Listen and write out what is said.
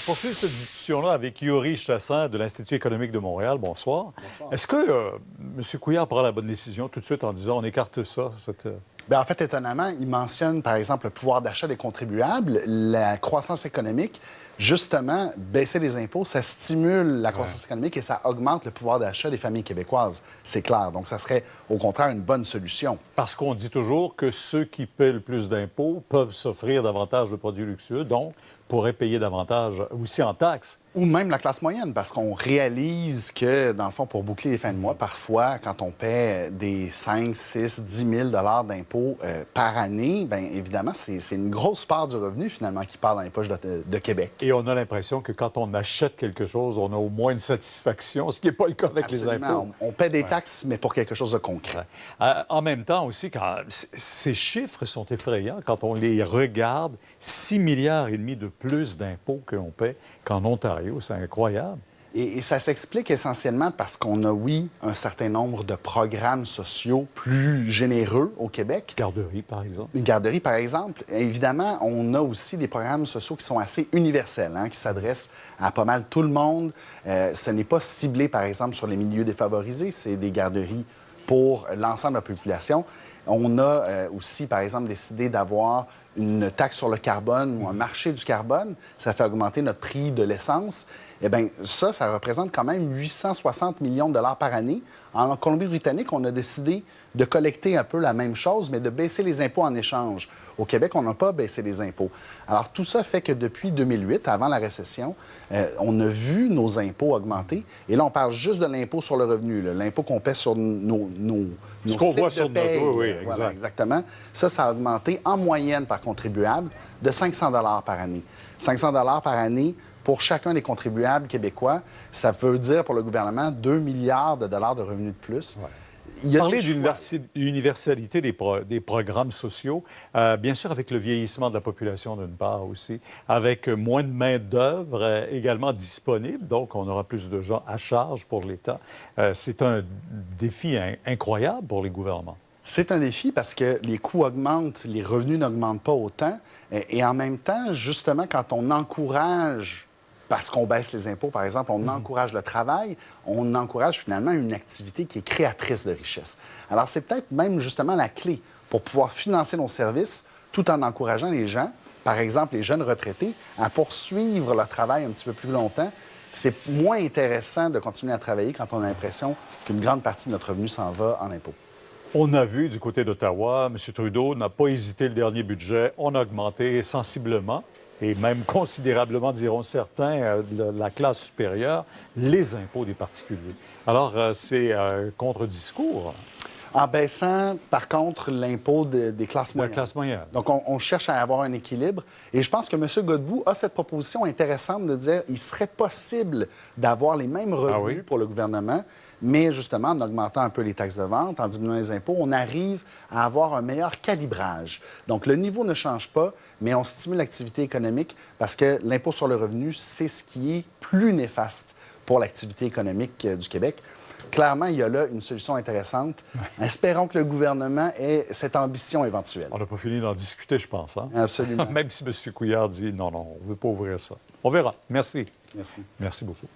poursuivre cette discussion-là avec Yuri Chassin de l'Institut économique de Montréal. Bonsoir. Bonsoir. Est-ce que M. Couillard prend la bonne décision tout de suite en disant on écarte ça? Bien, en fait, étonnamment, il mentionne, par exemple, le pouvoir d'achat des contribuables, la croissance économique. Justement, baisser les impôts, ça stimule la croissance économique et ça augmente le pouvoir d'achat des familles québécoises. C'est clair. Donc, ça serait, au contraire, une bonne solution. Parce qu'on dit toujours que ceux qui paient le plus d'impôts peuvent s'offrir davantage de produits luxueux, donc pourraient payer davantage aussi en taxes. Ou même la classe moyenne, parce qu'on réalise que, dans le fond, pour boucler les fins de mois, parfois, quand on paie des 5, 6, 10 000 d'impôts par année, bien évidemment, c'est une grosse part du revenu, finalement, qui part dans les poches de Québec. Et on a l'impression que quand on achète quelque chose, on a au moins une satisfaction, ce qui n'est pas le cas avec Absolument. les impôts. On paie des taxes, mais pour quelque chose de concret. En même temps aussi, ces chiffres sont effrayants quand on les regarde. 6,5 milliards de plus d'impôts qu'on paie qu'en Ontario. C'est incroyable. Et ça s'explique essentiellement parce qu'on a, oui, un certain nombre de programmes sociaux plus généreux au Québec. Garderie, par exemple. Une garderie, par exemple. Évidemment, on a aussi des programmes sociaux qui sont assez universels, qui s'adressent à pas mal tout le monde. Ce n'est pas ciblé, par exemple, sur les milieux défavorisés. C'est des garderies pour l'ensemble de la population. On a aussi, par exemple, décidé d'avoir une taxe sur le carbone ou un marché du carbone. Ça fait augmenter notre prix de l'essence. Eh bien, ça représente quand même 860 millions de dollars par année. En Colombie-Britannique, on a décidé de collecter un peu la même chose, mais de baisser les impôts en échange. Au Québec, on n'a pas baissé les impôts. Alors, tout ça fait que depuis 2008, avant la récession, on a vu nos impôts augmenter. Et là, on parle juste de l'impôt sur le revenu, l'impôt qu'on paie sur nos ce qu'on voit sur paye. notre... Oui, exact. Voilà, exactement. Ça a augmenté en moyenne par contribuable de 500 $ par année. 500 $ par année pour chacun des contribuables québécois, ça veut dire pour le gouvernement 2 milliards de dollars de revenus de plus. Ouais. Parler d'universalité des programmes sociaux, bien sûr avec le vieillissement de la population d'une part aussi, avec moins de main-d'œuvre également disponible, donc on aura plus de gens à charge pour l'État. C'est un défi incroyable pour les gouvernements. C'est un défi parce que les coûts augmentent, les revenus n'augmentent pas autant. Et en même temps, justement, quand on encourage, parce qu'on baisse les impôts, par exemple, on encourage le travail, on encourage finalement une activité qui est créatrice de richesse. Alors, c'est peut-être même justement la clé pour pouvoir financer nos services tout en encourageant les gens, par exemple les jeunes retraités, à poursuivre leur travail un petit peu plus longtemps. C'est moins intéressant de continuer à travailler quand on a l'impression qu'une grande partie de notre revenu s'en va en impôts. On a vu du côté d'Ottawa, M. Trudeau n'a pas hésité le dernier budget. On a augmenté sensiblement et même considérablement, diront certains, de la classe supérieure, les impôts des particuliers. Alors, c'est contre-discours. En baissant, par contre, l'impôt des classes moyennes. La classe moyenne. Donc, on cherche à avoir un équilibre. Et je pense que M. Godbout a cette proposition intéressante de dire qu'il serait possible d'avoir les mêmes revenus pour le gouvernement, mais justement, en augmentant un peu les taxes de vente, en diminuant les impôts, on arrive à avoir un meilleur calibrage. Donc, le niveau ne change pas, mais on stimule l'activité économique parce que l'impôt sur le revenu, c'est ce qui est plus néfaste pour l'activité économique du Québec. Clairement, il y a là une solution intéressante. Espérons que le gouvernement ait cette ambition éventuelle. On n'a pas fini d'en discuter, je pense. Absolument. Même si M. Couillard dit non, on ne veut pas ouvrir ça. On verra. Merci. Merci. Merci beaucoup.